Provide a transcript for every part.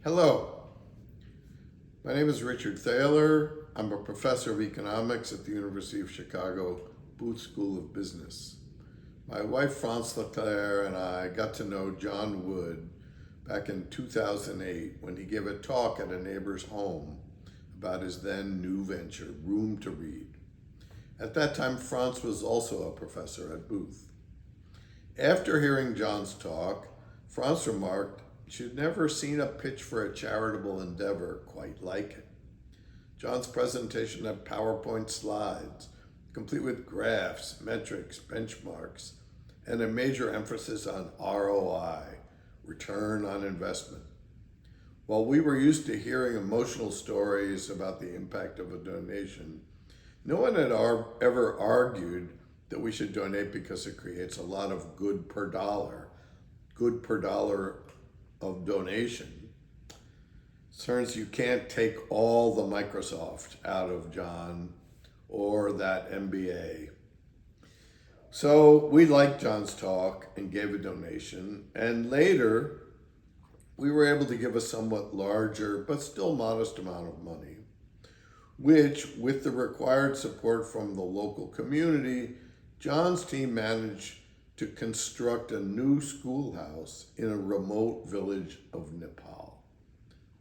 Hello, my name is Richard Thaler. I'm a professor of economics at the University of Chicago Booth School of Business. My wife, France Leclerc, and I got to know John Wood back in 2008 when he gave a talk at a neighbor's home about his then new venture, Room to Read. At that time, France was also a professor at Booth. After hearing John's talk, France remarked she'd never seen a pitch for a charitable endeavor quite like it. John's presentation had PowerPoint slides, complete with graphs, metrics, benchmarks, and a major emphasis on ROI, return on investment. While we were used to hearing emotional stories about the impact of a donation, no one had ever argued that we should donate because it creates a lot of good per dollar of donation. Turns you can't take all the Microsoft out of John or that MBA. So we liked John's talk and gave a donation, and later we were able to give a somewhat larger but still modest amount of money, which, with the required support from the local community, John's team managed to construct a new schoolhouse in a remote village of Nepal,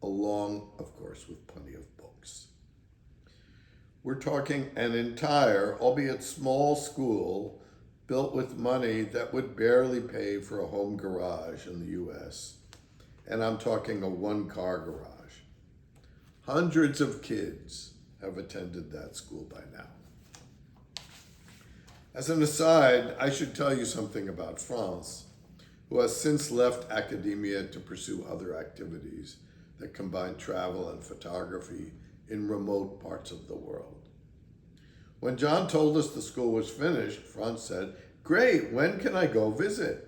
along, of course, with plenty of books. We're talking an entire, albeit small, school built with money that would barely pay for a home garage in the US. And I'm talking a one-car garage. Hundreds of kids have attended that school by now. As an aside, I should tell you something about France, who has since left academia to pursue other activities that combine travel and photography in remote parts of the world. When John told us the school was finished, France said, "Great, when can I go visit?"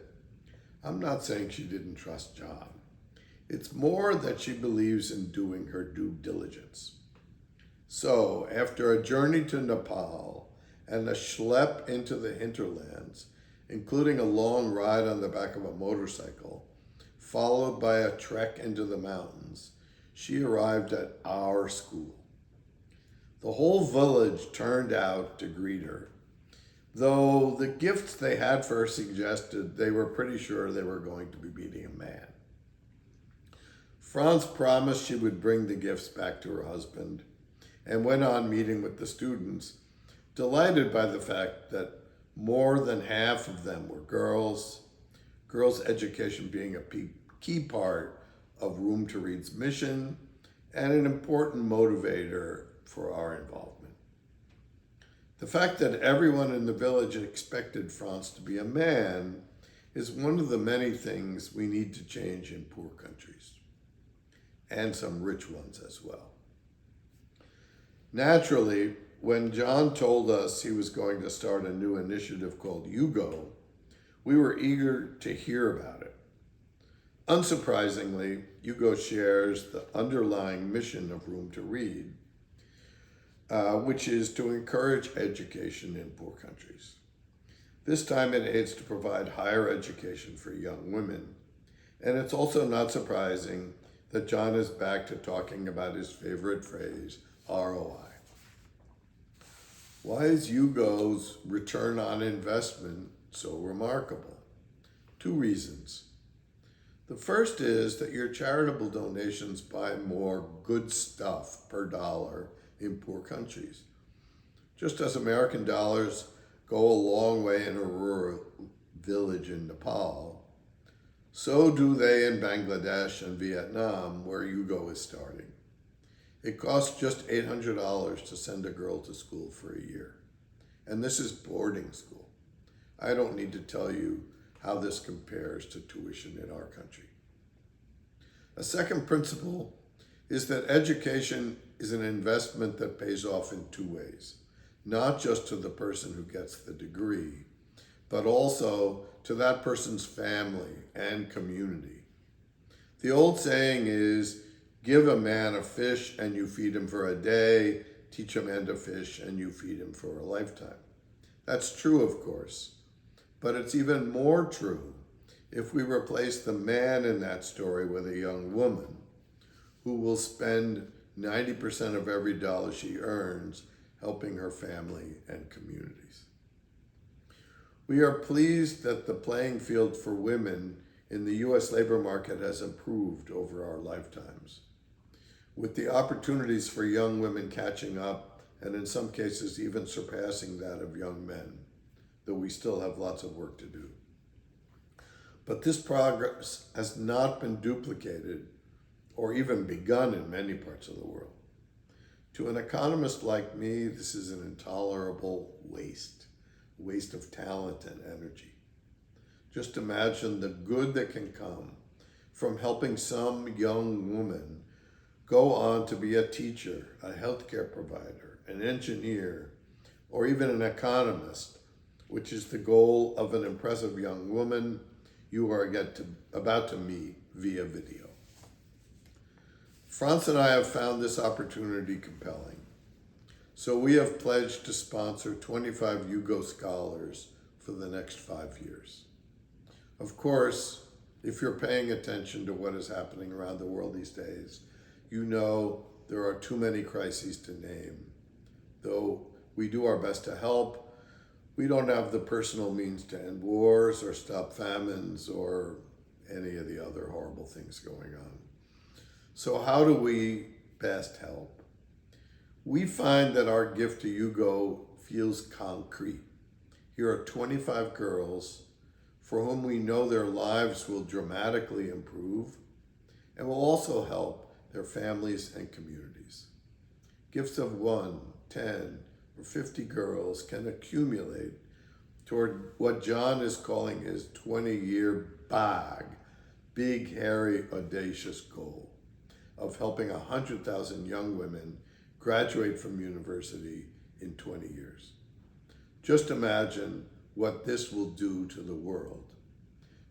I'm not saying she didn't trust John. It's more that she believes in doing her due diligence. So, after a journey to Nepal and a schlep into the hinterlands, including a long ride on the back of a motorcycle, followed by a trek into the mountains, she arrived at our school. The whole village turned out to greet her, though the gifts they had for her suggested they were pretty sure they were going to be meeting a man. France promised she would bring the gifts back to her husband and went on meeting with the students, delighted by the fact that more than half of them were girls education being a key part of Room to Read's mission and an important motivator for our involvement. The fact that everyone in the village expected France to be a man is one of the many things we need to change in poor countries, and some rich ones as well. Naturally, when John told us he was going to start a new initiative called YouGo, we were eager to hear about it. Unsurprisingly, YouGo shares the underlying mission of Room to Read, which is to encourage education in poor countries. This time it aims to provide higher education for young women. And it's also not surprising that John is back to talking about his favorite phrase, ROI. Why is YouGo's return on investment so remarkable? Two reasons. The first is that your charitable donations buy more good stuff per dollar in poor countries. Just as American dollars go a long way in a rural village in Nepal, so do they in Bangladesh and Vietnam, where YouGo is starting. It costs just $800 to send a girl to school for a year. And this is boarding school. I don't need to tell you how this compares to tuition in our country. A second principle is that education is an investment that pays off in two ways, not just to the person who gets the degree, but also to that person's family and community. The old saying is, give a man a fish and you feed him for a day, teach a man to fish and you feed him for a lifetime. That's true, of course, but it's even more true if we replace the man in that story with a young woman who will spend 90% of every dollar she earns helping her family and communities. We are pleased that the playing field for women in the U.S. labor market has improved over our lifetimes, with the opportunities for young women catching up and in some cases even surpassing that of young men, though we still have lots of work to do. But this progress has not been duplicated or even begun in many parts of the world. To an economist like me, this is an intolerable waste of talent and energy. Just imagine the good that can come from helping some young woman go on to be a teacher, a healthcare provider, an engineer, or even an economist, which is the goal of an impressive young woman you are about to meet via video. France and I have found this opportunity compelling, so we have pledged to sponsor 25 Hugo Scholars for the next 5 years. Of course, if you're paying attention to what is happening around the world these days, you know there are too many crises to name. Though we do our best to help, we don't have the personal means to end wars or stop famines or any of the other horrible things going on. So how do we best help? We find that our gift to Hugo feels concrete. Here are 25 girls for whom we know their lives will dramatically improve and will also help their families and communities. Gifts of 1, 10, or 50 girls can accumulate toward what John is calling his 20-year big, hairy, audacious goal of helping 100,000 young women graduate from university in 20 years. Just imagine what this will do to the world.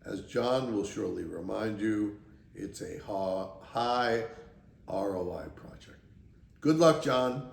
As John will surely remind you, it's a high ROI project. Good luck, John.